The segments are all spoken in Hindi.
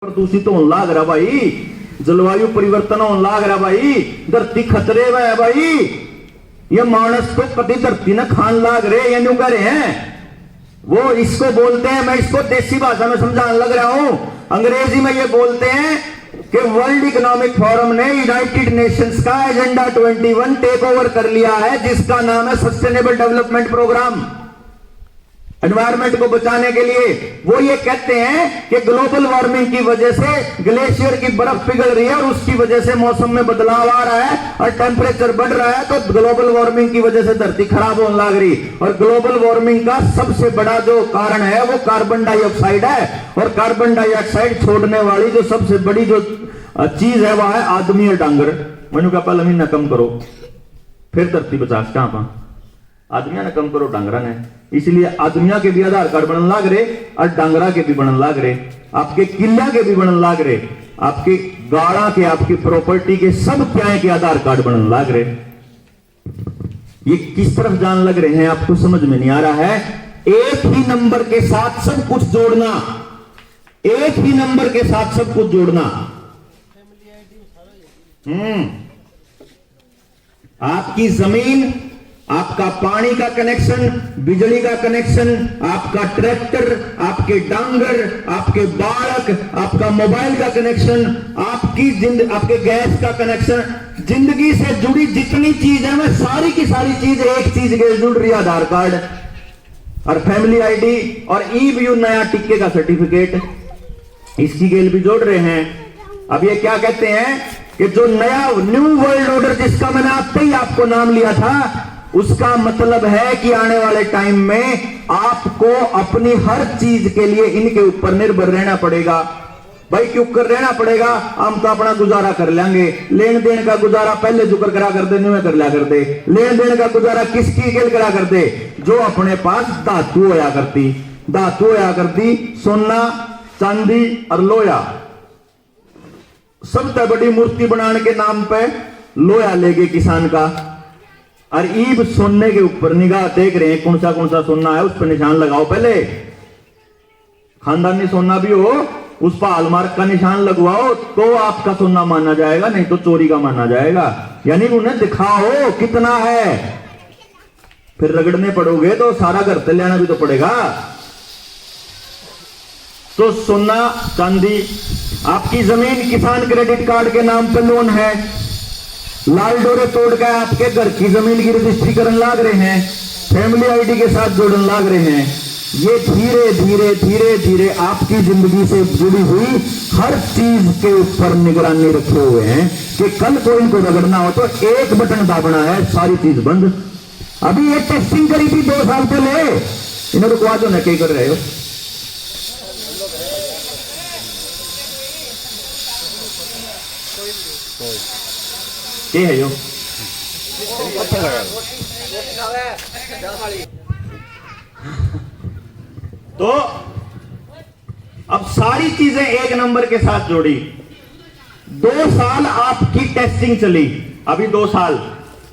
प्रदूषित होने लाग रहा भाई, जलवायु परिवर्तन होने लाग रहा भाई, धरती खतरे में है भाई। ये मानस को कभी धरती न खान लाग रहे, ये न्यू कह रहे हैं वो इसको बोलते हैं। मैं इसको देसी भाषा में समझाने लग रहा हूं। अंग्रेजी में ये बोलते हैं कि वर्ल्ड इकोनॉमिक फोरम ने यूनाइटेड नेशंस का एजेंडा 21 टेक ओवर कर लिया है, जिसका नाम है सस्टेनेबल डेवलपमेंट प्रोग्राम। एनवायरमेंट को बचाने के लिए वो ये कहते हैं कि ग्लोबल वार्मिंग की वजह से ग्लेशियर की बर्फ पिघल रही है और उसकी वजह से मौसम में बदलाव आ रहा है और टेम्परेचर बढ़ रहा है, तो ग्लोबल वार्मिंग की वजह से धरती खराब होने लग रही। और ग्लोबल वार्मिंग का सबसे बड़ा जो कारण है वो कार्बन डाइऑक्साइड है, और कार्बन डाइऑक्साइड छोड़ने वाली जो सबसे बड़ी जो चीज है वह है आदमी और डांगर। मैंने कहा पहले महीना कम करो फिर धरती बचा कहां पा, आदमिया ने कम करो डांगरा ने। इसलिए आदमिया के भी आधार कार्ड बनने लाग रहे और डांगरा के भी बनने लाग रहे, आपके किला के भी बनने लाग रहे, आपके गाड़ा के, आपकी प्रॉपर्टी के, सब क्या के आधार कार्ड बनने लाग रहे। ये किस तरफ जान लग रहे हैं आपको समझ में नहीं आ रहा है। एक ही नंबर के साथ सब कुछ जोड़ना, एक ही नंबर के साथ सब कुछ जोड़ना। आपकी जमीन, आपका पानी का कनेक्शन, बिजली का कनेक्शन, आपका ट्रैक्टर, आपके डांगर, आपके बालक, आपका मोबाइल का कनेक्शन, आपके गैस का कनेक्शन, जिंदगी से जुड़ी जितनी चीज है मैं सारी की सारी चीज एक चीज के जुड़ रही, आधार कार्ड और फैमिली आईडी और ई-व्यू नया टिक्के का सर्टिफिकेट, इसकी गेल भी जोड़ रहे हैं। अब ये क्या कहते हैं कि जो नया न्यू वर्ल्ड ऑर्डर जिसका मैंने आते ही आपको नाम लिया था, उसका मतलब है कि आने वाले टाइम में आपको अपनी हर चीज के लिए इनके ऊपर निर्भर रहना पड़ेगा। भाई क्यों कर रहना पड़ेगा, हम तो अपना गुजारा कर लेंगे। लेन देन का गुजारा पहले जो करा कर दे, न्यू कर लिया कर दे। लेन देन का गुजारा किसकी गेल करा कर दे, जो अपने पास धातु होया करती, धातु होया करती, सोना चांदी और लोहा। सबसे बड़ी मूर्ति बनाने के नाम पे लोहा लेगे किसान का, और ईब सोने के ऊपर निगाह देख रहे हैं, कौन सा सोना है उस पर निशान लगाओ। पहले खानदानी सोना भी हो उस पर हॉलमार्क का निशान लगवाओ तो आपका सोना माना जाएगा, नहीं तो चोरी का माना जाएगा। यानी उन्हें दिखाओ कितना है, फिर रगड़ने पड़ोगे तो सारा घर से लेना भी तो पड़ेगा। तो सोना चांदी, आपकी जमीन किसान क्रेडिट कार्ड के नाम पर लोन है, लाल डोरे तोड़ कर आपके घर की जमीन की रजिस्ट्री करने लाग रहे हैं, फैमिली आईडी के साथ जोड़ने लाग रहे हैं। ये धीरे धीरे धीरे धीरे आपकी जिंदगी से जुड़ी हुई हर चीज के ऊपर निगरानी रखे हुए हैं कि कल को इनको रगड़ना हो तो एक बटन दाबना है, सारी चीज बंद। अभी ये टेस्टिंग करी थी 2 साल पहले, इन्होंने को आज होना क्या कर रहे हो। क्या है यो, तो अब सारी चीजें एक नंबर के साथ जोड़ी। 2 साल आपकी टेस्टिंग चली। अभी 2 साल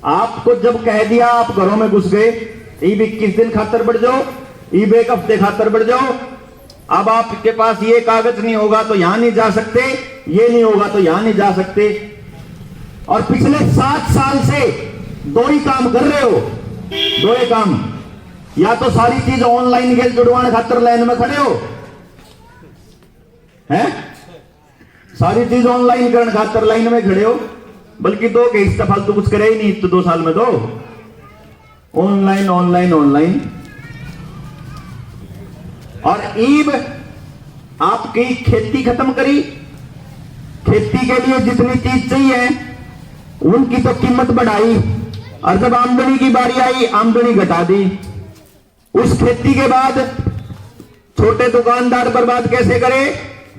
आपको जब कह दिया आप घरों में घुस गए, ईब 21 दिन खातर बढ़ जाओ, ईब 1 हफ्ते खातर बढ़ जाओ। अब आपके पास ये कागज नहीं होगा तो यहां नहीं जा सकते, ये नहीं होगा तो यहां नहीं जा सकते। और पिछले 7 साल से 2 ही काम कर रहे हो, 2 ही काम, या तो सारी चीज ऑनलाइन गेल जुड़वाने खातर लाइन में खड़े हो, हैं सारी चीज ऑनलाइन करने खातर लाइन में खड़े हो, बल्कि 2 के हिस्सा फालतू कुछ करे ही नहीं तो 2 साल में दो ऑनलाइन ऑनलाइन ऑनलाइन। और ईब आपकी खेती खत्म करी, खेती के लिए जितनी चीज चाहिए उनकी तो कीमत बढ़ाई, और जब आमदनी की बारी आई आमदनी घटा दी। उस खेती के बाद छोटे दुकानदार बर्बाद कैसे करे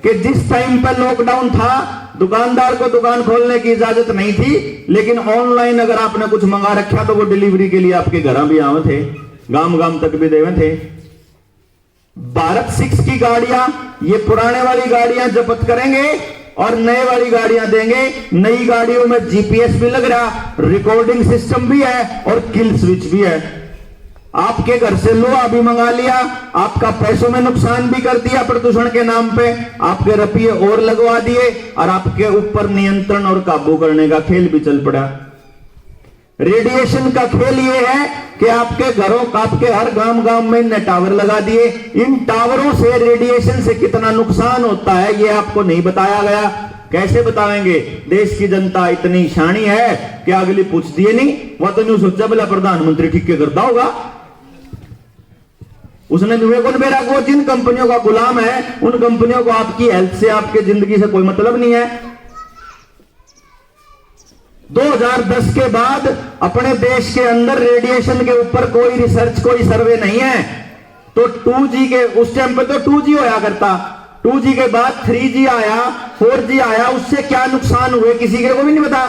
कि जिस टाइम पर लॉकडाउन था दुकानदार को दुकान खोलने की इजाजत नहीं थी, लेकिन ऑनलाइन अगर आपने कुछ मंगा रखा तो वो डिलीवरी के लिए आपके घर भी आवे थे, गांव गांव तक भी देवे थे। भारत 6 की गाड़ियां, ये पुराने वाली गाड़ियां जब्त करेंगे और नए वाली गाड़ियां देंगे। नई गाड़ियों में जीपीएस भी लग रहा, रिकॉर्डिंग सिस्टम भी है और किल स्विच भी है। आपके घर से लोहा भी मंगा लिया, आपका पैसों में नुकसान भी कर दिया प्रदूषण के नाम पे, आपके रुपये और लगवा दिए और आपके ऊपर नियंत्रण और काबू करने का खेल भी चल पड़ा। रेडिएशन का खेल ये है कि आपके घरों का, आपके हर गांव गांव में इनने टावर लगा दिए। इन टावरों से रेडिएशन से कितना नुकसान होता है ये आपको नहीं बताया गया। कैसे बताएंगे? देश की जनता इतनी शानी है कि अगली पूछती है नहीं, वह तो न्यू सोचा बोला प्रधानमंत्री ठीक के करता होगा। उसने विवेक बेरा को जिन कंपनियों का गुलाम है, उन कंपनियों को आपकी हेल्थ से, आपकी जिंदगी से कोई मतलब नहीं है। 2010 के बाद अपने देश के अंदर रेडिएशन के ऊपर कोई रिसर्च, कोई सर्वे नहीं है। तो 2G के उस टाइम पे तो 2G होया करता, 2G के बाद 3G आया, 4G आया, उससे क्या नुकसान हुए किसी को भी नहीं पता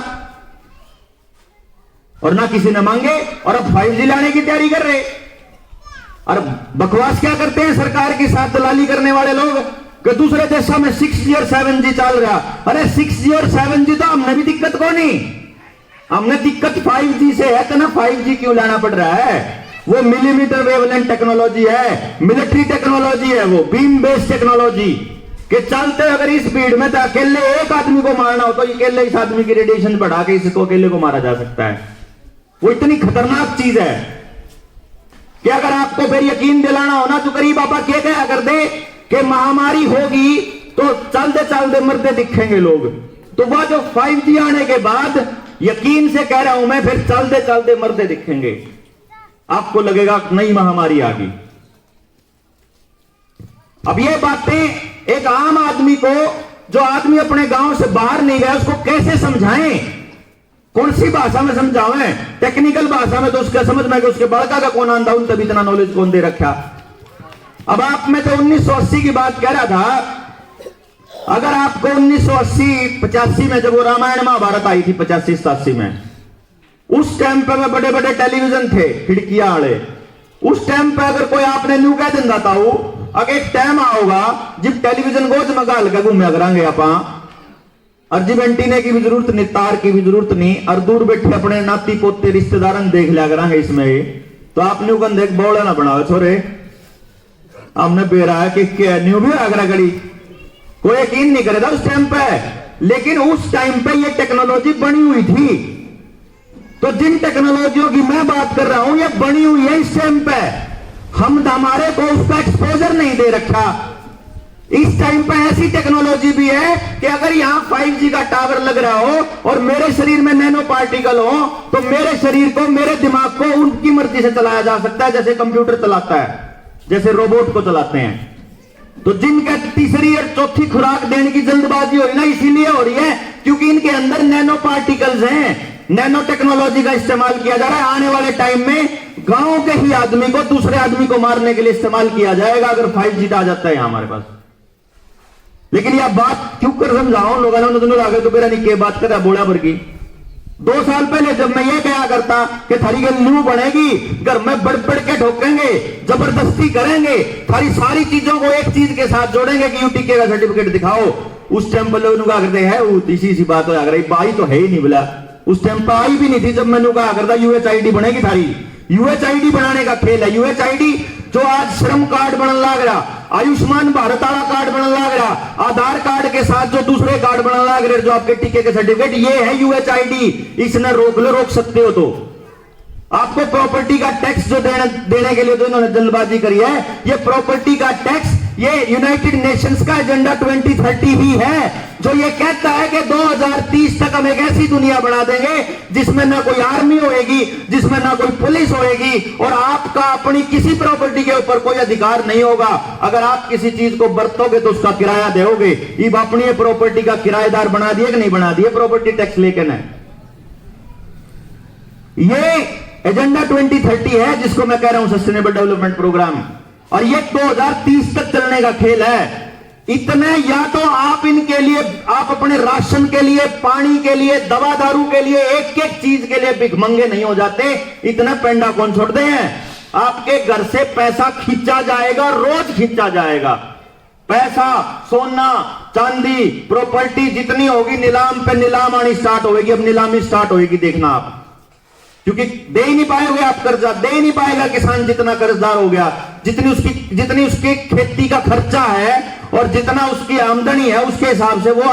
और ना किसी ने मांगे। और अब 5G लाने की तैयारी कर रहे और बकवास क्या करते हैं सरकार के साथ दलाली करने वाले लोग कि दूसरे देशों में 6G और 7G चल रहा। अरे 6G और 7G तो हमने भी दिक्कत को नहीं, हमने दिक्कत 5G से है। तो ना 5G क्यों लाना पड़ रहा है? वो मिलीमीटर वेवलेंथ टेक्नोलॉजी है, मिलिट्री टेक्नोलॉजी है, वो बीम बेस्ड टेक्नोलॉजी के चलते अगर इस स्पीड में तो अकेले एक आदमी को मारना हो तो अकेले इस आदमी की रेडिएशन बढ़ा के इसको अकेले को मारा जा सकता है। वो इतनी खतरनाक चीज है कि अगर आपको फिर यकीन दिलाना हो ना तो करीब बाबा क्या कहा कर दे कि महामारी होगी तो चलते चलते मरते दिखेंगे लोग। तो वह जो 5G आने के बाद यकीन से कह रहा हूं मैं, फिर चलते चलते मरते दिखेंगे। आपको लगेगा नई महामारी आ गई। अब ये बातें एक आम आदमी को, जो आदमी अपने गांव से बाहर नहीं गया, उसको कैसे समझाएं? कौन सी भाषा में समझावें? टेक्निकल भाषा में तो उसका समझ में कि उसके बड़का का कौन आंधा, उन तभी इतना नॉलेज कौन दे रखा। अब आप में तो 1980 की बात कह रहा था। अगर आपको 1980-85 में जब वो रामायण महाभारत आई थी 85-87 में, उस टाइम पर बड़े बड़े टेलीविजन थे खिड़कियां वाले। उस टाइम पर अगर कोई आपने न्यू कह दिन था, अगर एक टाइम आओगा जब टेलीविजन गोज में गाल के घूमे करांगे आप, और जब एंटीने की भी जरूरत नहीं, तार की भी जरूरत नहीं, और दूर बैठे अपने नाती पोते रिश्तेदार देख लिया करांगे इसमें। तो आप न्यू कंधे बोला ना बनाओ छोरे, हमने बेरा है कि क्या न्यू भी आगरा गड़ी, कोई यकीन नहीं करेगा उस टाइम पे। लेकिन उस टाइम पे ये टेक्नोलॉजी बनी हुई थी। तो जिन टेक्नोलॉजियों की मैं बात कर रहा हूं ये बनी हुई है इस टाइम पे, हम हमारे को उसका एक्सपोजर नहीं दे रखा। इस टाइम पे ऐसी टेक्नोलॉजी भी है कि अगर यहां 5G का टावर लग रहा हो और मेरे शरीर में नैनो पार्टिकल हो तो मेरे शरीर को, मेरे दिमाग को उनकी मर्जी से चलाया जा सकता है, जैसे कंप्यूटर चलाता है, जैसे रोबोट को चलाते हैं। तो जिनका तीसरी और चौथी खुराक देने की जल्दबाजी हो रही ना, इसीलिए हो रही है क्योंकि इनके अंदर नैनो पार्टिकल्स हैं, नैनो टेक्नोलॉजी का इस्तेमाल किया जा रहा है। आने वाले टाइम में गांव के ही आदमी को दूसरे आदमी को मारने के लिए इस्तेमाल किया जाएगा अगर 5G आ जाता है यहां हमारे पास। लेकिन यह बात क्यों कर समझाओ लोगों ने आगे तो मेरा नहीं, बात कर रहा बोला भर की। 2 साल पहले जब मैं ये कहा करता कि थारी गल न्यू बनेगी, घर में बढ़ बढ़ के ठोकेंगे, जबरदस्ती करेंगे, थारी सारी चीजों को एक चीज के साथ जोड़ेंगे कि यूटीके का सर्टिफिकेट दिखाओ, उस टाइम पर लोग करते हैं वो इसी सी बात हो रही, बाई तो है ही नहीं बोला। उस टाइम पर आई भी नहीं थी जब मैंने कहा करता UHID बनेगी थारी। UHID बनाने का खेल है। UHID जो आज श्रम कार्ड बनने लग रहा, आयुष्मान भारत वाला कार्ड बनने लग रहा, आधार कार्ड के साथ जो दूसरे कार्ड बनने लग रहे, जो आपके टीके के सर्टिफिकेट, ये है UHID। इसने रोक सकते हो। तो आपको प्रॉपर्टी का टैक्स जो देने के लिए तो इन्होंने जल्दबाजी करी है, ये प्रॉपर्टी का टैक्स ये यूनाइटेड नेशंस का एजेंडा 2030 भी है, जो ये कहता है कि 2030 तक हम एक ऐसी दुनिया बना देंगे जिसमें ना कोई आर्मी होएगी, जिसमें ना कोई पुलिस होएगी, और आपका अपनी किसी प्रॉपर्टी के ऊपर कोई अधिकार नहीं होगा। अगर आप किसी चीज को बरतोगे तो उसका किराया दोगे। ये अपनी प्रॉपर्टी का किराएदार बना दिए कि नहीं बना दिए प्रॉपर्टी टैक्स लेके ना। ये एजेंडा 2030 है जिसको मैं कह रहा हूं सस्टेनेबल डेवलपमेंट प्रोग्राम, और ये 2030 तक चलने का खेल है। इतने या तो आप इनके लिए, आप अपने राशन के लिए, पानी के लिए, दवा दारू के लिए, एक एक चीज के लिए भिखमंगे नहीं हो जाते। इतना पेंडा कौन छोड़ते हैं? आपके घर से पैसा खींचा जाएगा, रोज खींचा जाएगा। पैसा, सोना, चांदी, प्रॉपर्टी जितनी होगी नीलाम पे नीलाम आनी स्टार्ट होगी। अब नीलामी स्टार्ट होगी, देखना आप। क्योंकि दे ही नहीं पाओगे आप कर्जा, दे ही नहीं पाएगा किसान जितना कर्जदार हो गया। जितनी उसकी खेती का खर्चा है और जितना उसकी आमदनी है उसके हिसाब से वो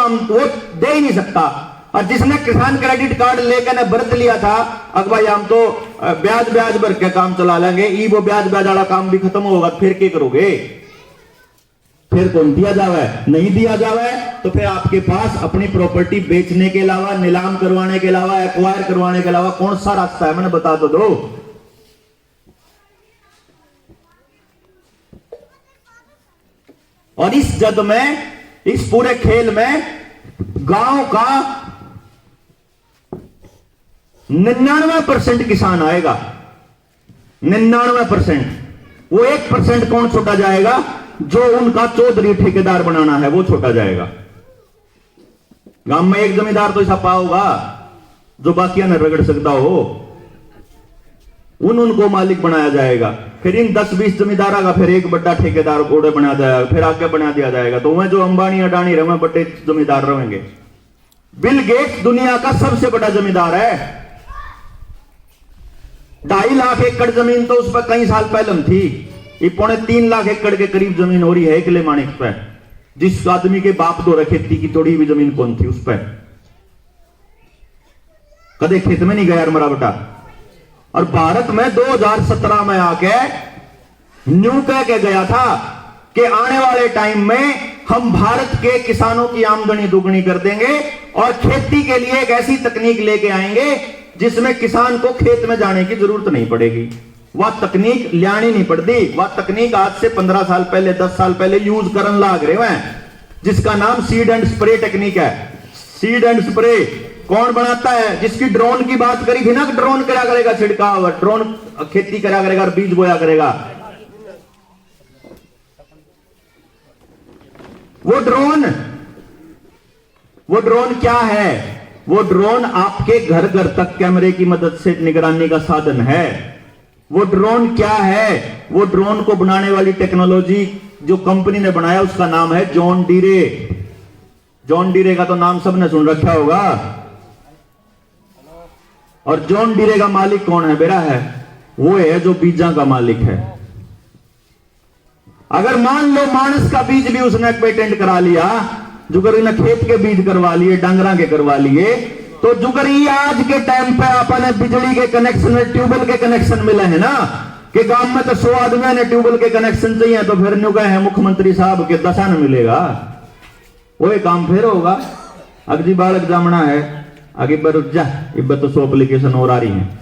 दे ही नहीं सकता। और जिसने किसान क्रेडिट कार्ड लेकर ने बरत लिया था, अब भाई हम तो ब्याज भर के काम चला लेंगे, वो ब्याज वाला काम भी खत्म होगा, फिर क्या करोगे? फिर कौन दिया जावे? नहीं दिया जावे तो फिर आपके पास अपनी प्रॉपर्टी बेचने के अलावा, नीलाम करवाने के अलावा, एक्वायर करवाने के अलावा कौन सा रास्ता है? मैंने बता तो दो। और इस जद में, इस पूरे खेल में गांव का 99% किसान आएगा, 99%। वो 1% कौन छोटा जाएगा? जो उनका चौधरी ठेकेदार बनाना है वो छोटा जाएगा। गांव में एक जमींदार तो ऐसा पाओगा जो बाकी न रगड़ सकता हो, उनको मालिक बनाया जाएगा। फिर इन 10-20 जमींदारा का फिर एक बड़ा ठेकेदार घोड़े बना जाएगा, फिर आगे बना दिया जाएगा। तो वह जो अंबानी अडानी रहे बड़े जमींदार रहेंगे। बिल गेट्स दुनिया का सबसे बड़ा जमींदार है। 2.5 लाख एकड़ जमीन तो उस पर कई साल पहले थी, ये 3.25 लाख एकड़ के करीब जमीन हो रही है किले माणिक पे। जिस आदमी के बाप दो खेती की थोड़ी भी जमीन कौन थी उस पर? कदे खेत में नहीं गया यार मरा बेटा। और भारत में 2017 में आके न्यू कह के गया था कि आने वाले टाइम में हम भारत के किसानों की आमदनी दुगनी कर देंगे और खेती के लिए एक ऐसी तकनीक लेके आएंगे जिसमें किसान को खेत में जाने की जरूरत नहीं पड़ेगी। वह तकनीक लानी नहीं पड़ती। वह तकनीक आज से 15 साल पहले, 10 साल पहले यूज करन लाग रहे हैं, जिसका नाम सीड एंड स्प्रे टेक्निक है। सीड एंड स्प्रे कौन बनाता है? जिसकी ड्रोन की बात करी थी ना, ड्रोन करा करेगा छिड़काव, ड्रोन खेती करा करेगा और बीज बोया करेगा। वो ड्रोन क्या है? वो ड्रोन आपके घर घर तक कैमरे की मदद से निगरानी का साधन है। वो ड्रोन क्या है? वो ड्रोन को बनाने वाली टेक्नोलॉजी जो कंपनी ने बनाया उसका नाम है जॉन डीरे। जॉन डीरे का तो नाम सबने सुन रखा होगा। और जॉन डीरे का मालिक कौन है बेरा? है वो है जो बीजा का मालिक है। अगर मान लो मानस का बीज भी उसने पेटेंट करा लिया, जुगर ने खेत के बीज करवा लिए, डांगरा के करवा लिए, तो जुगर आज के टाइम पे अपने बिजली के कनेक्शन में ट्यूबवेल के कनेक्शन मिले हैं ना, कि गांव में तो 100 आदमी ने ट्यूबवेल के कनेक्शन चाहिए, तो फिर न्यू कहे मुख्यमंत्री साहब के 10 न मिलेगा। वो काम फिर होगा। अब जी बालक जामना है आगे बढ़ जा, इब तो 100 एप्लीकेशन और आ रही है।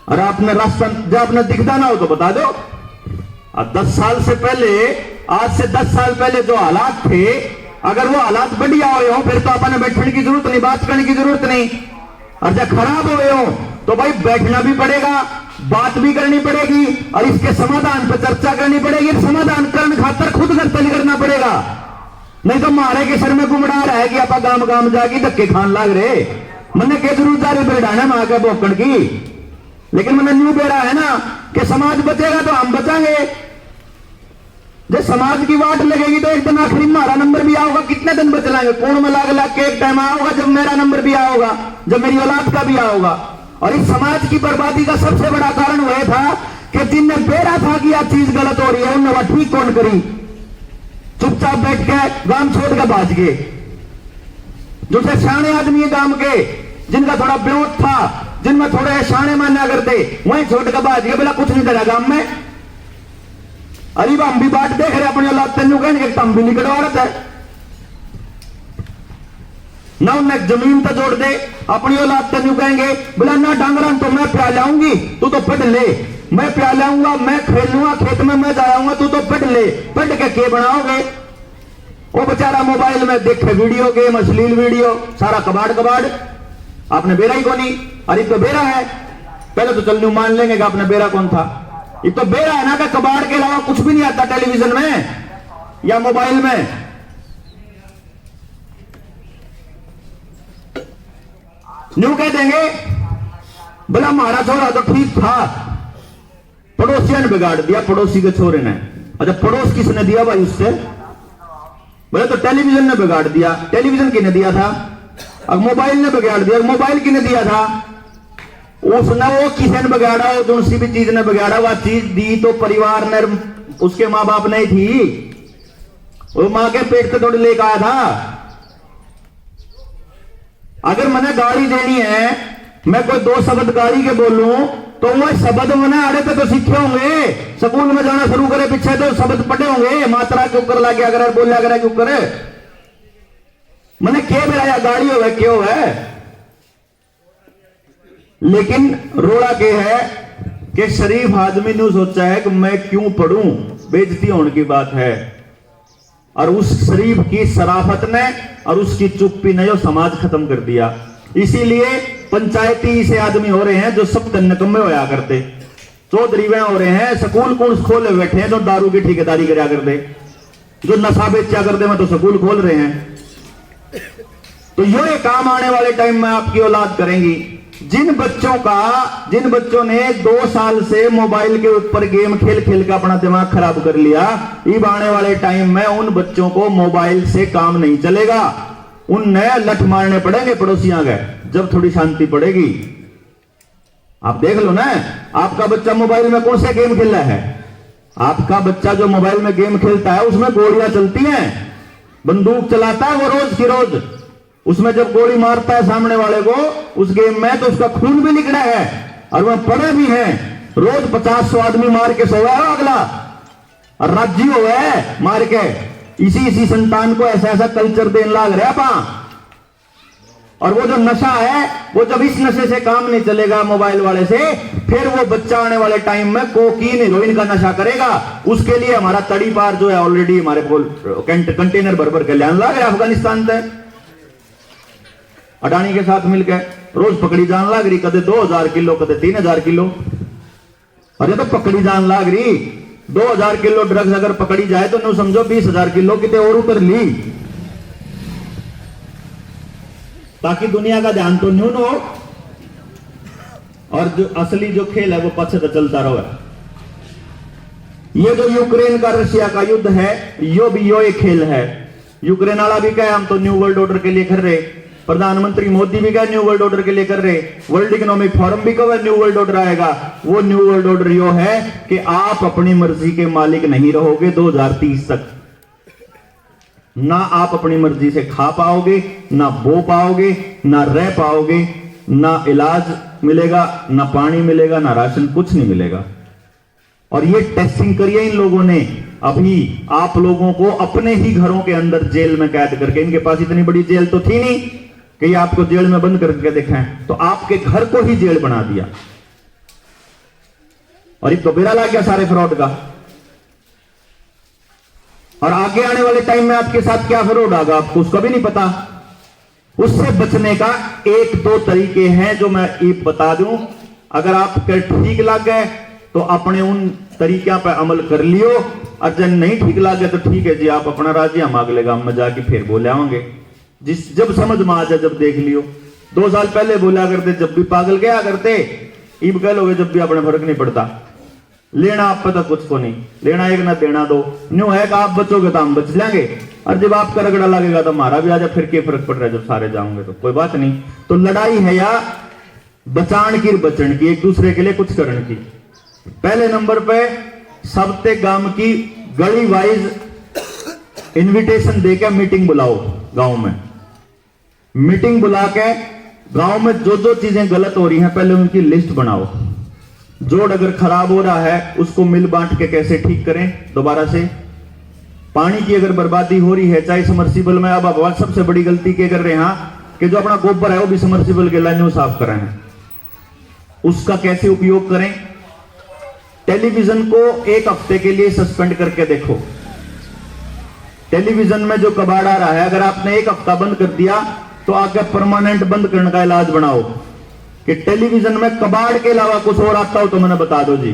और आपने रास्ता जब आपने दिखता ना हो तो बता दो। 10 साल से पहले, आज से 10 साल पहले जो हालात थे, अगर वो हालात बढ़िया हुए हो फिर तो अपने बैठने की जरूरत नहीं, बात करने की जरूरत नहीं। और जब खराब हुए हो तो भाई बैठना भी पड़ेगा, बात भी करनी पड़ेगी और इसके समाधान पर चर्चा करनी पड़ेगी। समाधान करने खातर खुद गर्तली करना पड़ेगा, नहीं तो मारे के सर में गुमड़ा रहा है कि आप गांव गांव जाके धक्के खान लाग रहे। मैंने के जरूर जा रही बैठाना मां के बोकड़ की, लेकिन मैंने न्यू बेरा है ना कि समाज बचेगा तो हम बचाएंगे। जब समाज की वाट लगेगी तो एक दिन आखिरी हमारा नंबर भी आएगा। कितने दिन बच लाएंगे? कौन में लाग लाग के एक टाइम आओगा जब मेरा नंबर भी आएगा, जब मेरी औलाद का भी आएगा। और इस समाज की बर्बादी का सबसे बड़ा कारण वह था कि जिनने बेरा था कि यह चीज गलत हो रही है, उन्होंने वह ठीक कौन करी? चुपचाप बैठ के गांव छोड़ के भाज गए। जो से शाणे आदमी है गांव के, जिनका थोड़ा ब्योत था, जिनमें थोड़े शाणे मान्या करते, वहीं छोड़ के भाज गए। बोला कुछ नहीं करा गांव में। अरे हम भी बात देख रहे अपनी औलाद तेनू कहेंगे तम भी निकलवा रहा है ना, उन्हें जमीन तो जोड़ दे। अपनी औलाद तेनू कहेंगे बोला ना डांगरा तो मैं प्या लाऊंगी, तू तो पढ़ ले। मैं प्या लाऊंगा, मैं खेलूंगा खेत में, मैं जाऊंगा, तू तो पढ़ ले। पढ़ के बनाओगे? वो बेचारा मोबाइल में देखे वीडियो गेम, अश्लील वीडियो, सारा कबाड़ कबाड़। आपने बेरा ही कौन? अरे तो बेरा है। पहले तो चलने मान लेंगे कि आपने बेरा कौन था। ये तो बेरा है ना कि कबाड़ के अलावा कुछ भी नहीं आता टेलीविजन में या मोबाइल में। न्यू कह देंगे बोला हमारा छोरा तो ठीक था, पड़ोसिया ने बिगाड़ दिया, पड़ोसी के छोरे ने। अच्छा पड़ोस किसने दिया भाई उससे? बोले तो टेलीविजन ने बिगाड़ दिया। टेलीविजन किसने दिया था? अब मोबाइल ने बिगाड़ दिया। मोबाइल किने दिया था? उसने, वो किसी ने बिगाड़ा हो, जो सी भी चीज ने बिगाड़ा, वह चीज दी तो परिवार ने, उसके माँ बाप नहीं थी, वो माँ के पेट से थोड़ी लेकर आया था। अगर मैंने गाड़ी देनी है, मैं कोई 2 शब्द गाड़ी के बोलूं तो वो शब्द मैंने आड़े पे तो सीखे होंगे, स्कूल में जाना शुरू करे पीछे तो शब्द पढ़े होंगे, मात्रा के ऊपर ला गया करे, बोला करे के ऊपर मैंने क्या बनाया, गाड़ी हो क्यों है। लेकिन रोड़ा के है कि शरीफ आदमी ने सोचा है कि मैं क्यों पढ़ूं, बेइज्जती होने की बात है। और उस शरीफ की शराफत ने और उसकी चुप्पी ने जो समाज खत्म कर दिया। इसीलिए पंचायती से आदमी हो रहे हैं जो सब नकम्मे होया करते, चौधरी वह हो रहे हैं, स्कूल कौन खोले बैठे हैं जो दारू की ठेकेदारी करा करते, जो नशा बेचा करते, मैं तो स्कूल खोल रहे हैं। तो ये काम आने वाले टाइम में आपकी औलाद करेंगी। जिन बच्चों ने 2 साल से मोबाइल के ऊपर गेम खेल खेल कर अपना दिमाग खराब कर लिया, अब आने वाले टाइम में उन बच्चों को मोबाइल से काम नहीं चलेगा, उन्हें लठ मारने पड़ेंगे पड़ोसियों के, जब थोड़ी शांति पड़ेगी। आप देख लो ना, आपका बच्चा मोबाइल में कौन से गेम खेल रहा है? आपका बच्चा जो मोबाइल में गेम खेलता है उसमें गोलियां चलती हैं, बंदूक चलाता है वो रोज की रोज, उसमें जब गोली मारता है सामने वाले को उस गेम में, तो उसका खून भी निकला है और वह पड़े भी हैं। रोज 50-100 आदमी मार के सोया है अगला, और राज्य हो है मार के। इसी संतान को ऐसा कल्चर देने लाग रहा पा। और वो जो नशा है, वो जब इस नशे से काम नहीं चलेगा मोबाइल वाले से, फिर वो बच्चा आने वाले टाइम में कोकीन हीरोइन का नशा करेगा। उसके लिए हमारा तड़ी पार जो है ऑलरेडी हमारे कंटेनर भर भर के लाने लग रहा है अफगानिस्तान से, अडानी के साथ मिलकर रोज पकड़ी जान लाग रही, कदे 2000 किलो, कदे 3000 किलो। अरे तो पकड़ी जान लाग रही, 2000 किलो ड्रग्स अगर पकड़ी जाए तो नो समझो 20,000 किलो कितने और उतर ली, ताकि दुनिया का ध्यान तो न्यून हो और जो असली जो खेल है वो पीछे तो चलता रहो। ये जो यूक्रेन का रशिया का युद्ध है, यो एक खेल है। यूक्रेन वाला भी कहे हम तो न्यू वर्ल्ड ऑर्डर के लिए कर रहे, प्रधानमंत्री मोदी भी कहे न्यू वर्ल्ड ऑर्डर के लिए कर रहे, वर्ल्ड इकोनॉमिक फोरम भी कहे न्यू वर्ल्ड ऑर्डर आएगा। वो न्यू वर्ल्ड ऑर्डर यो है कि आप अपनी मर्जी के मालिक नहीं रहोगे 2030 तक। ना आप अपनी मर्जी से खा पाओगे, ना बो पाओगे, ना रह पाओगे, ना इलाज मिलेगा, ना पानी मिलेगा, ना राशन, कुछ नहीं मिलेगा। और ये टेस्टिंग करिए इन लोगों ने अभी आप लोगों को अपने ही घरों के अंदर जेल में कैद करके। इनके पास इतनी बड़ी जेल तो थी नहीं कि आपको जेल में बंद करके दिखाएं, तो आपके घर को ही जेल बना दिया। और एक तो बेरा लग गया सारे फ्रॉड का। और आगे आने वाले टाइम में आपके साथ क्या फ्रॉड आगा आपको उसका भी नहीं पता। उससे बचने का 1-2 तरीके हैं जो मैं ये बता दूं। अगर आपके ठीक लग गए तो अपने उन तरीकों पर अमल कर लियो, और जब नहीं ठीक लग गया तो ठीक है जी, आप अपना राज्य हम अगले गांव में जाके फिर बोले आवांगे। जब समझ में आ जाए जब देख लियो। 2 साल पहले बोला करते जब भी पागल गया करते, इब कह लोगे जब भी अपने फर्क नहीं पड़ता। लेना आप पे तो कुछ को नहीं, लेना एक ना देना दो। न्यू है कि आप बचोगे तो हम बच लेंगे, और जब आपका रगड़ा लगेगा तो हमारा भी आ जाए, फिर क्या फर्क पड़ रहा है जब सारे जाओगे तो कोई बात नहीं। तो लड़ाई है या बचान की बचन की, एक दूसरे के लिए कुछ करने की। पहले नंबर पे सबते गांव की गली वाइज इनविटेशन देकर मीटिंग बुलाओ। गांव में मीटिंग बुला के गांव में जो जो चीजें गलत हो रही हैं पहले उनकी लिस्ट बनाओ। जोड़ अगर खराब हो रहा है उसको मिल बांट के कैसे ठीक करें दोबारा से। पानी की अगर बर्बादी हो रही है चाहे समर्सिबल में, अब सबसे बड़ी गलती क्या कर रहे हैं कि जो अपना गोबर है वो भी समर्सिबल के लाइनों साफ कर रहे हैं, उसका कैसे उपयोग करें। टेलीविजन को 1 हफ्ते के लिए सस्पेंड करके देखो। टेलीविजन में जो कबाड़ आ रहा है अगर आपने 1 हफ्ता बंद कर दिया तो आगे परमानेंट बंद करने का इलाज बनाओ कि टेलीविजन में कबाड़ के अलावा कुछ और आता हो तो मैंने बता दो जी।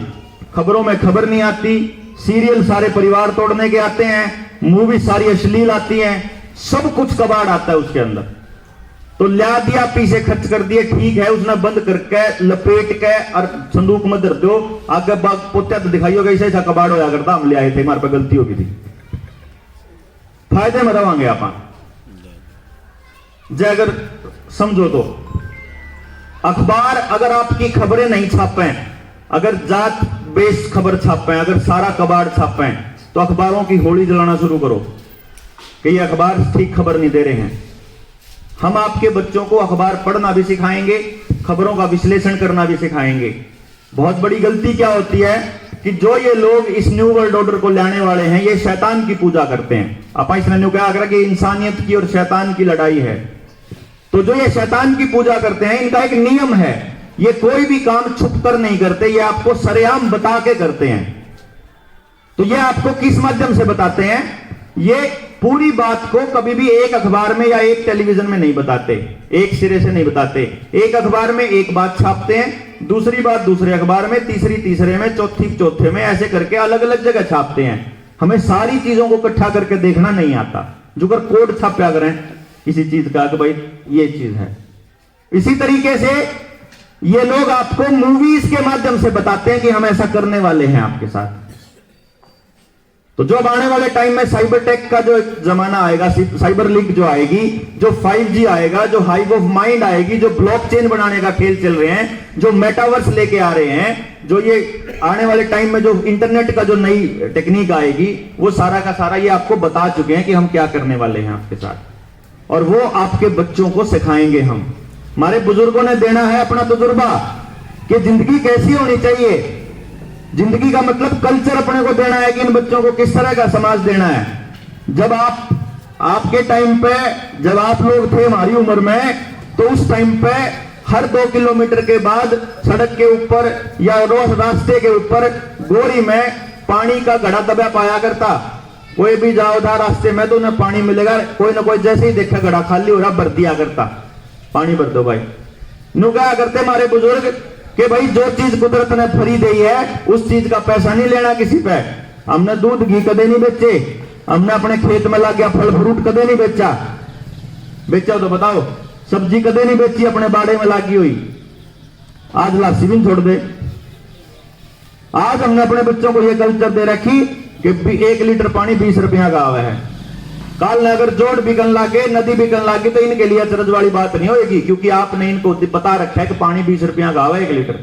खबरों में खबर नहीं आती, सीरियल सारे परिवार तोड़ने के आते हैं, मूवी सारी अश्लील आती हैं, सब कुछ कबाड़ आता है उसके अंदर। तो ला दिया, पैसे खर्च कर दिए, ठीक है, उसने बंद करके लपेट के और संदूक में धर दो, आगे बाग पोत्या तो दिखाई होगा ऐसा कबाड़ होया करता, हम ले आए थे, हमारे पे गलती होगी थी। फायदे में रवांगे आप। जय अगर समझो तो अखबार अगर आपकी खबरें नहीं छापें, अगर जात बेस खबर छापें, अगर सारा कबाड़ छापें, तो अखबारों की होली जलाना शुरू करो कि ये अखबार ठीक खबर नहीं दे रहे हैं। हम आपके बच्चों को अखबार पढ़ना भी सिखाएंगे, खबरों का विश्लेषण करना भी सिखाएंगे। बहुत बड़ी गलती क्या होती है कि जो ये लोग इस न्यू वर्ल्ड ऑर्डर को लाने वाले हैं, ये शैतान की पूजा करते हैं। आप इसने क्या कहा कि इंसानियत की और शैतान की लड़ाई है। तो जो ये शैतान की पूजा करते हैं, इनका एक नियम है, ये कोई भी काम छुप कर नहीं करते, ये आपको सरेआम बता के करते हैं। तो ये आपको किस माध्यम से बताते हैं? ये पूरी बात को कभी भी एक अखबार में या एक टेलीविजन में नहीं बताते, एक सिरे से नहीं बताते। एक अखबार में एक बात छापते हैं, दूसरी बात दूसरे अखबार में, तीसरी तीसरे में, चौथी चौथे में, ऐसे करके अलग अलग जगह छापते हैं। हमें सारी चीजों को इकट्ठा करके देखना नहीं आता। जो कर कोड छापया करें किसी चीज का कि भाई ये चीज है। इसी तरीके से ये लोग आपको मूवीज के माध्यम से बताते हैं कि हम ऐसा करने वाले हैं आपके साथ। तो जो अब आने वाले टाइम में साइबर टेक का जो जमाना आएगा, साइबर लिंक जो आएगी, जो 5G आएगा, जो हाइव ऑफ माइंड आएगी, जो ब्लॉकचेन बनाने का खेल चल रहे हैं, जो मेटावर्स लेके आ रहे हैं, जो ये आने वाले टाइम में जो इंटरनेट का जो नई टेक्निक आएगी, वो सारा का सारा ये आपको बता चुके हैं कि हम क्या करने वाले हैं आपके साथ। और वो आपके बच्चों को सिखाएंगे हम। हमारे बुजुर्गों ने देना है अपना तजुर्बा कि जिंदगी कैसी होनी चाहिए। जिंदगी का मतलब कल्चर अपने को देना है कि इन बच्चों को किस तरह का समाज देना है। जब आपके टाइम पे, जब आप लोग थे हमारी उम्र में, तो उस टाइम पे हर 2 किलोमीटर के बाद सड़क के ऊपर या रोज रास्ते के ऊपर गोरी में पानी का घड़ा दबा पाया करता। कोई भी जाओ था रास्ते में तो उन्हें पानी मिलेगा, कोई ना कोई जैसे ही देखा घड़ा खाली हो रहा भर दिया करता, पानी भर दो भाई। नु क्या करते हमारे बुजुर्ग कि भाई जो चीज कुदरत ने फ्री दी है उस चीज का पैसा नहीं लेना किसी पे। हमने दूध घी कदे नहीं बेचे, हमने अपने खेत में लग गया फल फ्रूट कदे नहीं बेचा। बेचा तो बताओ, सब्जी कदे नहीं बेची अपने बाड़े में लागी हुई। आज लासी भी छोड़ दे। आज हमने अपने बच्चों को यह कल्चर दे रखी कि 1 लीटर पानी 20 रुपया का आवा है। काल ने अगर जोड़ बिकन लागे, नदी बिकन लागी, तो इनके लिए अचरज वाली बात नहीं होगी, क्योंकि आपने इनको बता रखा है कि पानी 20 रुपया का आवा 1 लीटर।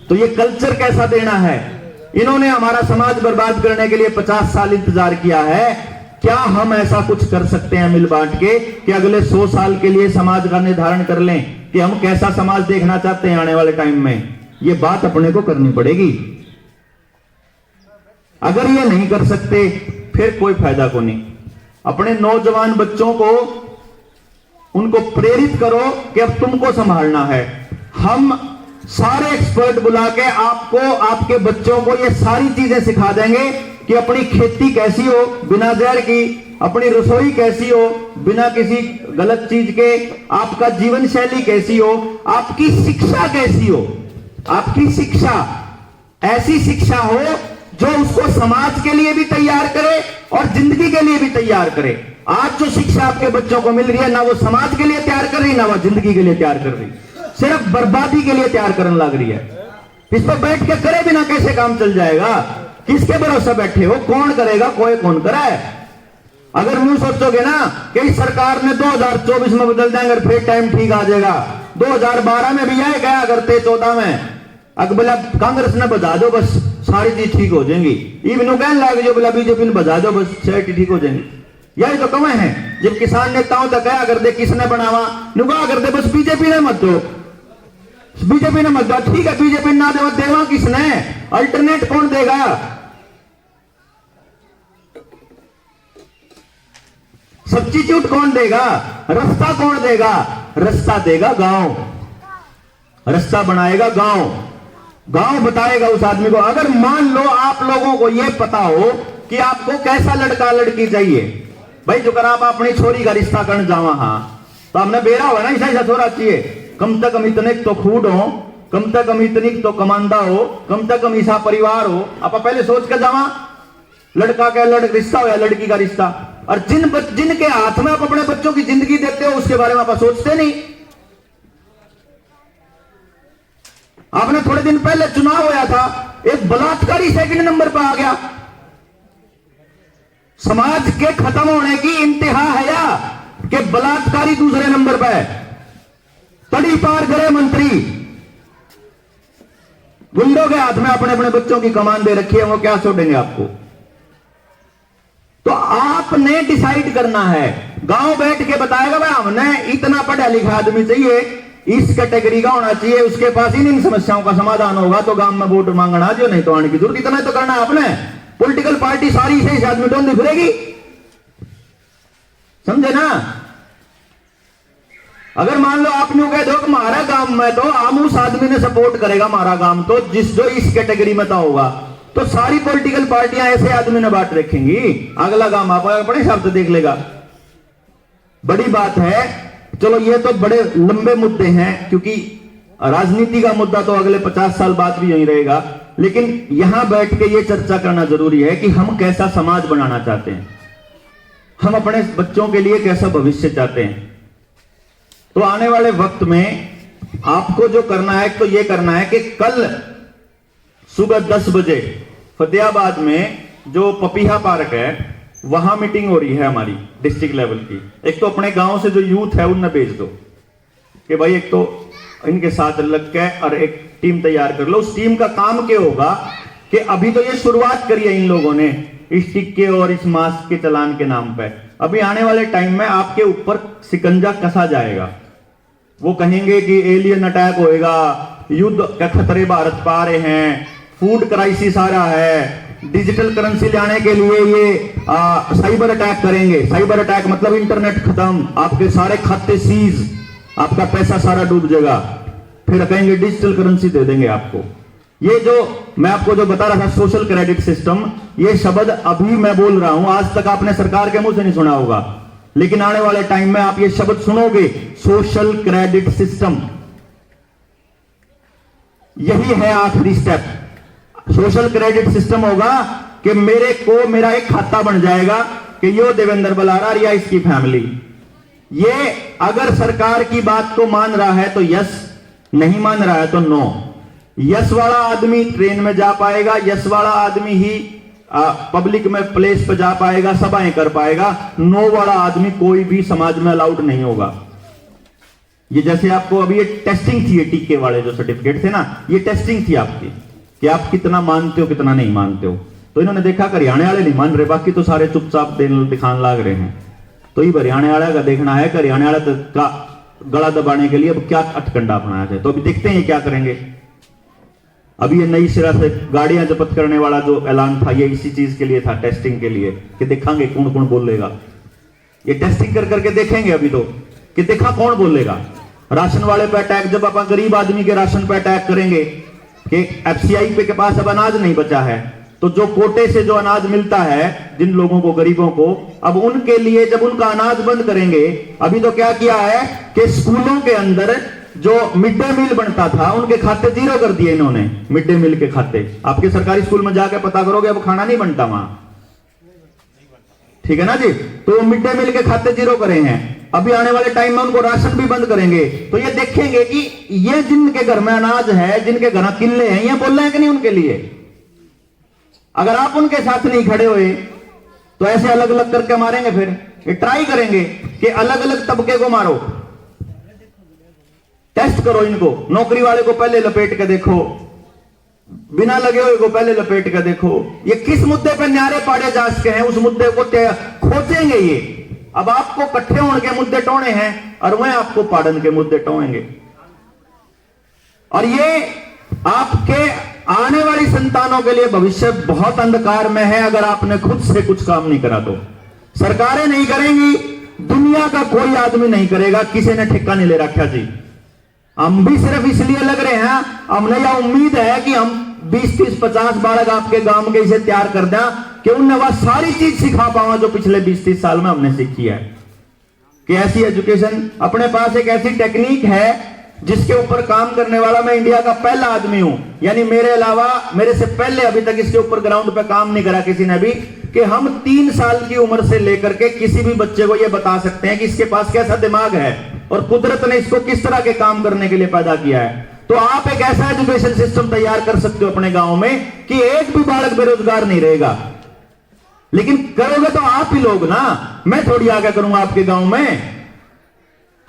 तो ये कल्चर कैसा देना है? इन्होंने हमारा समाज बर्बाद करने के लिए 50 साल इंतजार किया है। क्या हम ऐसा कुछ कर सकते हैं मिल बांट के कि अगले 100 साल के लिए समाज का निर्धारण कर लें कि हम कैसा समाज देखना चाहते हैं आने वाले टाइम में? ये बात अपने को करनी पड़ेगी। अगर ये नहीं कर सकते फिर कोई फायदा को नहीं। अपने नौजवान बच्चों को उनको प्रेरित करो कि अब तुमको संभालना है। हम सारे एक्सपर्ट बुला के आपको, आपके बच्चों को ये सारी चीजें सिखा देंगे कि अपनी खेती कैसी हो बिना जहर की, अपनी रसोई कैसी हो बिना किसी गलत चीज के, आपका जीवन शैली कैसी हो, आपकी शिक्षा कैसी हो। आपकी शिक्षा ऐसी शिक्षा हो जो उसको समाज के लिए भी तैयार करे और जिंदगी के लिए भी तैयार करे। आज जो शिक्षा आपके बच्चों को मिल रही है, ना वो समाज के लिए तैयार कर रही, ना वो जिंदगी के लिए तैयार कर रही, सिर्फ बर्बादी के लिए तैयार करने लग रही है। इस पर बैठ के करे बिना कैसे काम चल जाएगा? किसके भरोसे बैठे हो? कौन करेगा? कोई कौन कराए? अगर यूं सोचोगे ना कि सरकार ने 2024 में बदल देंगे फिर टाइम ठीक आ जाएगा, 2012 में भी यह गया करते, 14 में अकबला कांग्रेस ने बजा दो बस सारी चीज ठीक हो जाएंगी। इवन कहने लगे जो बोला बीजेपी ने बजा दो बस सारी ठीक हो जाएंगी। यही तो कमें हैं। जब किसान नेताओं तक गया कर दे किसने बनावा, नुका कर दे बस बीजेपी ने मत दो, बीजेपी ने मत दो। ठीक है, बीजेपी ना दे देवा किसने? अल्टरनेट कौन देगा? सब्स्टिट्यूट कौन देगा? रास्ता कौन देगा? रास्ता देगा गांव, रास्ता बनाएगा गांव, गांव बताएगा उस आदमी को। अगर मान लो आप लोगों को यह पता हो कि आपको कैसा लड़का लड़की चाहिए, भाई जो कर आप अपनी छोरी का रिश्ता करने जावा, हाँ तो हमने बेरा हुआ ना ऐसा ऐसा छोरा चाहिए, कम से कम इतने तो खूड हो, कम से कम इतनी तो कमांदा हो, कम से कम ईसा परिवार हो। आप पहले सोच कर जावा लड़का का रिश्ता हो या लड़की का रिश्ता। और जिनके हाथ में आप अपने बच्चों की जिंदगी देते हो उसके बारे में आप सोचते नहीं। आपने थोड़े दिन पहले चुनाव होया था, एक बलात्कारी सेकंड नंबर पर आ गया। समाज के खत्म होने की इंतहा है या कि बलात्कारी दूसरे नंबर पर, तड़ी पार गृह मंत्री, गुंडों के हाथ में अपने अपने बच्चों की कमान दे रखी है, वो क्या छोड़ेंगे आपको? तो आपने डिसाइड करना है। गांव बैठ के बताएगा भाई हमने इतना पढ़ा लिखा आदमी चाहिए, इस कैटेगरी का होना चाहिए, उसके पास इन समस्याओं का समाधान होगा तो गांव में वोट मांगना जो, नहीं तो आने की जरूरत। इतना तो करना है आपने। पॉलिटिकल पार्टी सारी से इस आदमी ढूंढ फिरेगी, समझे ना? अगर मान लो आप यूं कह दो कि हमारा गांव में तो हम उस आदमी ने सपोर्ट करेगा, हमारा गांव तो जो इस कैटेगरी में तो होगा, तो सारी पॉलिटिकल पार्टियां ऐसे आदमी ने बांट रखेंगी, अगला गांव आप बड़े शब्द देख लेगा। बड़ी बात है। चलो ये तो बड़े लंबे मुद्दे हैं, क्योंकि राजनीति का मुद्दा तो अगले 50 साल बाद भी यही रहेगा, लेकिन यहां बैठ के ये चर्चा करना जरूरी है कि हम कैसा समाज बनाना चाहते हैं, हम अपने बच्चों के लिए कैसा भविष्य चाहते हैं। तो आने वाले वक्त में आपको जो करना है तो ये करना है कि कल सुबह 10 बजे फतेहाबाद में जो पपीहा पार्क है वहां मीटिंग हो रही है हमारी डिस्ट्रिक्ट लेवल की। एक तो अपने गांव से जो यूथ है उन्हें भेज दो कि भाई एक तो इनके साथ लग के और एक टीम तैयार कर लो। उस टीम का काम क्या होगा कि अभी तो ये शुरुआत करी है इन लोगों ने इस टिक्के और इस मास्क के चलान के नाम पे। अभी आने वाले टाइम में आपके ऊपर शिकंजा कसा जाएगा। वो कहेंगे कि एलियन अटैक होएगा, युद्ध के खतरे भारत पर आ रहे हैं, फूड क्राइसिस आ रहा है, डिजिटल करेंसी लाने के लिए ये साइबर अटैक करेंगे। साइबर अटैक मतलब इंटरनेट खत्म, आपके सारे खाते सीज, आपका पैसा सारा डूब जाएगा। फिर कहेंगे डिजिटल करेंसी दे देंगे आपको। ये जो मैं आपको जो बता रहा था सोशल क्रेडिट सिस्टम, ये शब्द अभी मैं बोल रहा हूं, आज तक आपने सरकार के मुंह से नहीं सुना होगा, लेकिन आने वाले टाइम में आप ये शब्द सुनोगे, सोशल क्रेडिट सिस्टम। यही है आखिरी स्टेप। सोशल क्रेडिट सिस्टम होगा कि मेरे को मेरा एक खाता बन जाएगा कि यो देवेंद्र बलारा या इसकी फैमिली। ये अगर सरकार की बात को मान रहा है तो यस, नहीं मान रहा है तो नो। यस वाला आदमी ट्रेन में जा पाएगा, यस वाला आदमी ही पब्लिक में प्लेस पे जा पाएगा, सभाएं कर पाएगा। नो वाला आदमी कोई भी समाज में अलाउड नहीं होगा। ये जैसे आपको अभी ये टेस्टिंग थी, ये टीके वाले जो सर्टिफिकेट थे ना, ये टेस्टिंग थी आपकी कि आप कितना मानते हो कितना नहीं मानते हो। तो इन्होंने देखा कि हरियाणा वाले नहीं मान रहे, बाकी तो सारे चुपचाप दिखाने लग रहे हैं। तो ये हरियाणा वाला का देखना है कि हरियाणा वाला का गला दबाने के लिए अब क्या अटकंडा अपनाया जाए। तो अभी देखते हैं क्या करेंगे। अभी ये नई सिरा से गाड़ियां जब्त करने वाला जो ऐलान था, ये इसी चीज के लिए था, टेस्टिंग के लिए, कि देखेंगे कौन कौन बोलेगा। ये टेस्टिंग कर करके देखेंगे अभी तो कि देखा कौन बोलेगा। राशन वाले पे अटैक, जब आप गरीब आदमी के राशन पे अटैक करेंगे कि एफसीआई पे के पास अब अनाज नहीं बचा है, तो जो कोटे से जो अनाज मिलता है जिन लोगों को, गरीबों को, अब उनके लिए जब उनका अनाज बंद करेंगे। अभी तो क्या किया है कि स्कूलों के अंदर जो मिड डे मील बनता था उनके खाते जीरो कर दिए इन्होंने। मिड डे मील के खाते आपके सरकारी स्कूल में जाके पता करोगे अब खाना नहीं बनता वहां, ठीक है ना जी। तो मिड डे मील के खाते जीरो करे हैं। अभी आने वाले टाइम में उनको राशन भी बंद करेंगे। तो ये देखेंगे कि ये जिनके घर में अनाज है, जिनके घर किले हैं, ये बोल रहे हैं कि नहीं उनके लिए। अगर आप उनके साथ नहीं खड़े हुए तो ऐसे अलग अलग करके मारेंगे। फिर ये ट्राई करेंगे कि अलग अलग तबके को मारो, टेस्ट करो इनको। नौकरी वाले को पहले लपेट के देखो, बिना लगे हुए को पहले लपेट के देखो। ये किस मुद्दे पे न्यारे पाड़े जा सके हैं, उस मुद्दे को खोजेंगे ये। अब आपको इकट्ठे होने के मुद्दे टोने हैं और वह आपको पाड़न के मुद्दे टोएंगे। और ये आपके आने वाली संतानों के लिए भविष्य बहुत अंधकार में है अगर आपने खुद से कुछ काम नहीं करा तो। सरकारें नहीं करेंगी, दुनिया का कोई आदमी नहीं करेगा, किसी ने ठेका नहीं ले रखा जी। हम भी सिर्फ इसलिए लग रहे हैं, हमने यह उम्मीद है कि हम 20, 30, 50 बालक आपके गांव के इसे तैयार कर दें कि उन्हें वह सारी चीज सिखा पावा जो पिछले 20, 30 साल में हमने सीखी है। कि ऐसी एजुकेशन, अपने पास एक ऐसी टेक्निक है जिसके ऊपर काम करने वाला मैं इंडिया का पहला आदमी हूं, यानी मेरे अलावा, मेरे से पहले अभी तक इसके ऊपर ग्राउंड पे काम नहीं करा किसी ने भी, कि हम 3 साल की उम्र से लेकर के किसी भी बच्चे को यह बता सकते हैं कि इसके पास कैसा दिमाग है और कुदरत ने इसको किस तरह के काम करने के लिए पैदा किया है। तो आप एक ऐसा एजुकेशन सिस्टम तैयार कर सकते हो अपने गांव में कि एक भी बालक बेरोजगार नहीं रहेगा। लेकिन करोगे तो आप ही लोग ना, मैं थोड़ी आगे करूंगा आपके गांव में।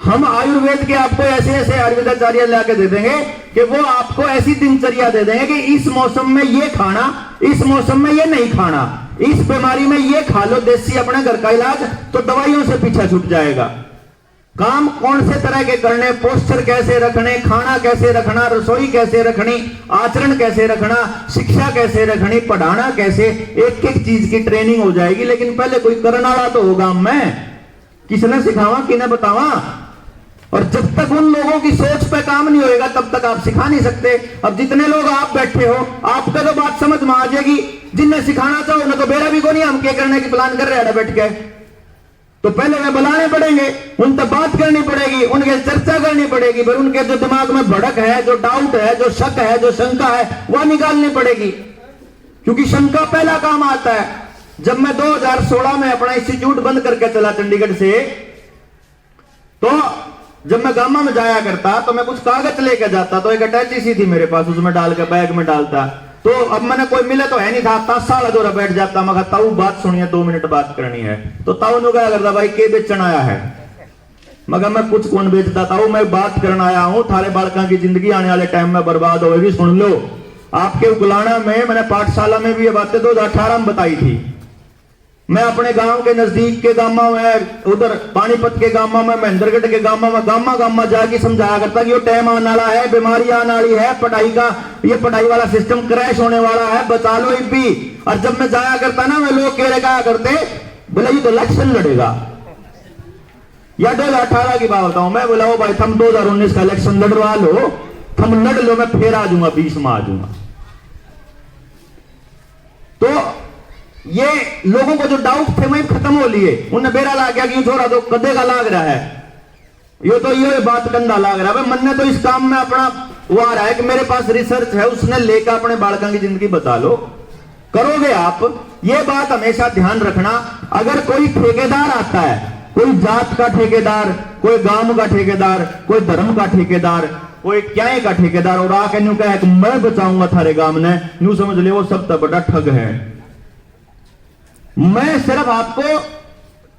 हम आयुर्वेद के आपको ऐसे ऐसे आयुर्वेदाचार्य लाके दे देंगे कि वो आपको ऐसी दिनचर्या दे देंगे कि इस मौसम में ये खाना, इस मौसम में ये नहीं खाना, इस बीमारी में ये खा लो देसी अपने घर का इलाज, तो दवाइयों से पीछा छूट जाएगा। काम कौन से तरह के करने, पोस्चर कैसे रखने, खाना कैसे रखना, रसोई कैसे रखनी, आचरण कैसे रखना, शिक्षा कैसे रखनी, पढ़ाना कैसे, एक एक चीज की ट्रेनिंग हो जाएगी। लेकिन पहले कोई करने वाला तो होगा, मैं किसने सिखावा, किने बतावा। और जब तक उन लोगों की सोच पे काम नहीं होएगा तब तक आप सिखा नहीं सकते। अब जितने लोग आप बैठे हो, आपको तो बात समझ में आ जाएगी, जिन्हें सिखाना चाहो ना तो बेरा भी को नहीं, हम क्या करने की प्लान कर रहे हैं बैठ के, तो पहले वे बुलाने पड़ेंगे, उन तक बात करनी पड़ेगी, उनके चर्चा करनी पड़ेगी, फिर उनके जो दिमाग में भड़क है, जो डाउट है, जो शक है, जो शंका है, वह निकालनी पड़ेगी। क्योंकि शंका पहला काम आता है। जब मैं 2016 में अपना इंस्टीट्यूट बंद करके चला चंडीगढ़ से, तो जब मैं गामा में जाया करता तो मैं कुछ कागज लेकर जाता, तो एक अटैची सी थी मेरे पास, उसमें डाल के बैग में डालता। तो अब मैंने कोई मिले तो है नहीं था, तासा जोरा बैठ जाता, मैं कहता ताऊ बात सुनिए, 2 मिनट बात करनी है। तो ताऊ ने क्या करता, भाई के बेचन आया है, मगर मैं कुछ कौन बेचता, ताऊ मैं बात करने आया हूं, थारे बालका की जिंदगी आने वाले टाइम में बर्बाद होगी, सुन लो। आपके उगलाना में मैंने पाठशाला में भी ये बातें 2018 में बताई थी। मैं अपने गांव के नजदीक के गामा में, उधर पानीपत के गामा में, महेंद्रगढ़ के गामा में, गामा जाके समझाया करता कि ये टाइम आने वाला है, बीमारी आने वाली है, पढ़ाई का ये पढ़ाई वाला सिस्टम क्रैश होने वाला है, बचा लो भी। और जब मैं जाया करता ना, मैं लोग कह कहा करते, बोले ये तो इलेक्शन लड़ेगा, या 2018 की बात बताऊं मैं, बोला वो भाई तुम 2019 का इलेक्शन लड़वा लो, तुम लड़ लो, मैं फिर आ जाऊंगा, 20 में आ जाऊंगा। तो ये लोगों को जो डाउट थे वही खत्म हो लिए, उन्हें बेरा ला गया कि छोड़ा तो कदे का लाग रहा है, ये तो ये बात कंधा लाग रहा है। मन ने तो इस काम में अपना वो आ रहा है कि मेरे पास रिसर्च है, उसने लेकर अपने बालका की जिंदगी बता लो, करोगे आप। ये बात हमेशा ध्यान रखना, अगर कोई ठेकेदार आता है, कोई जात का ठेकेदार, कोई गांव का ठेकेदार, कोई धर्म का ठेकेदार, कोई क्या का ठेकेदार, और आके न्यू कहे कि मैं बचाऊंगा थारे गांव ने, न्यू समझ ले वो सबसे बड़ा ठग है। मैं सिर्फ आपको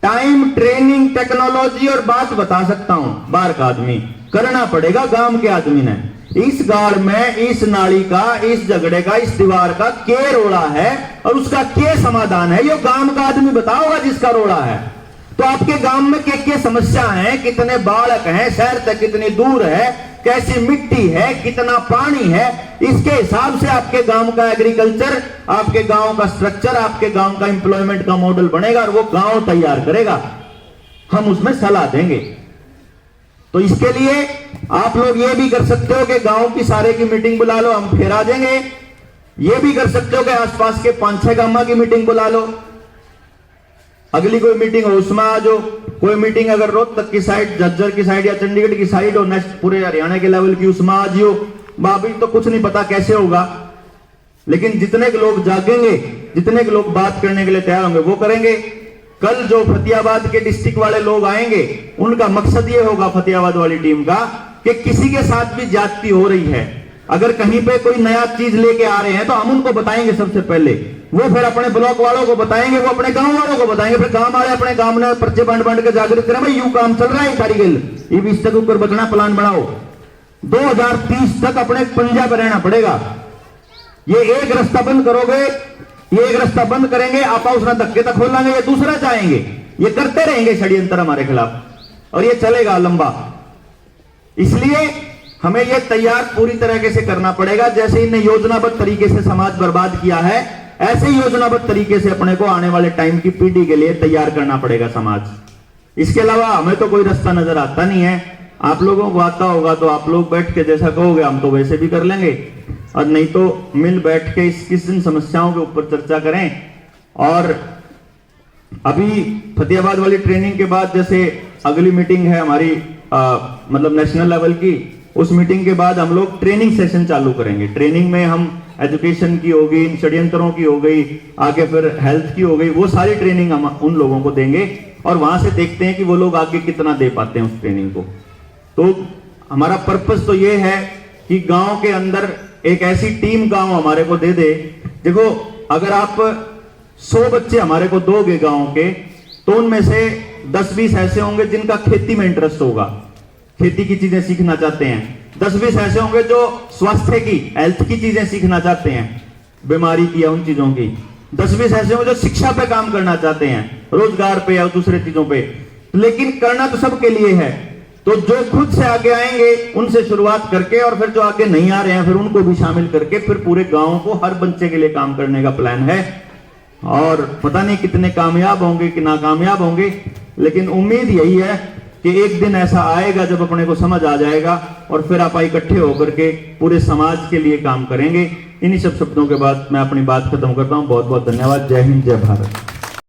टाइम, ट्रेनिंग, टेक्नोलॉजी और बात बता सकता हूं। बाहर का आदमी करना पड़ेगा, गांव के आदमी ने इस गाड़ में, इस नाली का, इस झगड़े का, इस दीवार का क्या रोड़ा है और उसका क्या समाधान है, ये गांव का आदमी बताओगा जिसका रोड़ा है। तो आपके गांव में क्या समस्या है, कितने बालक हैं, शहर तक कितनी दूर है, कैसी मिट्टी है, कितना पानी है, इसके हिसाब से आपके गांव का एग्रीकल्चर, आपके गांव का स्ट्रक्चर, आपके गांव का एम्प्लॉयमेंट का मॉडल बनेगा और वो गांव तैयार करेगा, हम उसमें सलाह देंगे। तो इसके लिए आप लोग ये भी कर सकते हो कि गांव की सारे की मीटिंग बुला लो, हम फिर आ जाएंगे। ये भी कर सकते हो कि आसपास के 5-6 गांव की मीटिंग बुला लो, अगली कोई मीटिंग हो उसमें आ जाओ। कोई मीटिंग अगर रोहतक की साइड, झज्जर की साइड या चंडीगढ़ की साइड हो, नेक्स्ट पूरे हरियाणा के लेवल की, उसमें आ जियो। बाबी तो कुछ नहीं पता कैसे होगा, लेकिन जितने के लोग जागेंगे, जितने के लोग बात करने के लिए तैयार होंगे वो करेंगे। कल जो फतेहाबाद के डिस्ट्रिक्ट वाले लोग आएंगे, उनका मकसद ये होगा फतेहाबाद वाली टीम का कि किसी के साथ भी ज्यादती हो रही है, अगर कहीं पे कोई नया चीज लेके आ रहे हैं तो हम उनको बताएंगे सबसे पहले, वो फिर अपने ब्लॉक वालों को बताएंगे, वो अपने गांव वालों को बताएंगे, फिर गांव वाले अपने गांव में पर्चे बांट के जागृत करें, भाई यूं काम चल रहा है कारीगिल, ये भी इसके ऊपर बचना प्लान बनाओ। 2030 तक अपने पंजाब में रहना पड़ेगा। ये एक रास्ता बंद करोगे, ये एक रास्ता बंद करेंगे, आप उसने धक्के तक खोलेंगे, ये दूसरा चाहेंगे, ये करते रहेंगे षड्यंत्र हमारे खिलाफ और ये चलेगा लंबा। इसलिए हमें ये तैयार पूरी तरीके से करना पड़ेगा। जैसे इन्हें योजनाबद्ध तरीके से समाज बर्बाद किया है, ऐसे ही योजनाबद्ध तरीके से अपने को आने वाले टाइम की पीढ़ी के लिए तैयार करना पड़ेगा समाज। इसके अलावा हमें तो कोई रास्ता नजर आता नहीं है। आप लोगों को आता होगा तो आप लोग बैठ के जैसा कहोगे हम तो वैसे भी कर लेंगे, और नहीं तो मिल बैठ के किन समस्याओं के ऊपर चर्चा करें। और अभी फतेहाबाद वाली ट्रेनिंग के बाद जैसे अगली मीटिंग है हमारी मतलब नेशनल लेवल की, उस मीटिंग के बाद हम लोग ट्रेनिंग सेशन चालू करेंगे। ट्रेनिंग में हम एजुकेशन की होगी, षड्यंत्रों की हो गई, आगे फिर हेल्थ की हो गई, वो सारी ट्रेनिंग हम उन लोगों को देंगे और वहां से देखते हैं कि वो लोग आगे कितना दे पाते हैं उस ट्रेनिंग को। तो हमारा पर्पस तो ये है कि गांव के अंदर एक ऐसी टीम गांव हमारे को दे दे। देखो अगर आप 100 बच्चे हमारे को दोगे गांव के, तो उनमें से 10-20 ऐसे होंगे जिनका खेती में इंटरेस्ट होगा, खेती की चीजें सीखना चाहते हैं, 10-20 ऐसे होंगे जो स्वास्थ्य की, हेल्थ की चीजें सीखना चाहते हैं, बीमारी की या उन चीजों की। 10-20 ऐसे होंगे जो शिक्षा पे काम करना चाहते हैं, रोजगार पे या दूसरे चीजों पे। लेकिन करना तो सबके लिए है। तो जो खुद से आगे आएंगे उनसे शुरुआत करके, और फिर जो आगे नहीं आ रहे हैं फिर उनको भी शामिल करके, फिर पूरे गांव को हर बच्चे के लिए काम करने का प्लान है। और पता नहीं कितने कामयाब होंगे कि नाकामयाब होंगे, लेकिन उम्मीद यही है कि एक दिन ऐसा आएगा जब अपने को समझ आ जाएगा और फिर आप इकट्ठे होकर के पूरे समाज के लिए काम करेंगे। इन्हीं सब शब्दों के बाद मैं अपनी बात खत्म करता हूं। बहुत बहुत धन्यवाद। जय हिंद, जय भारत।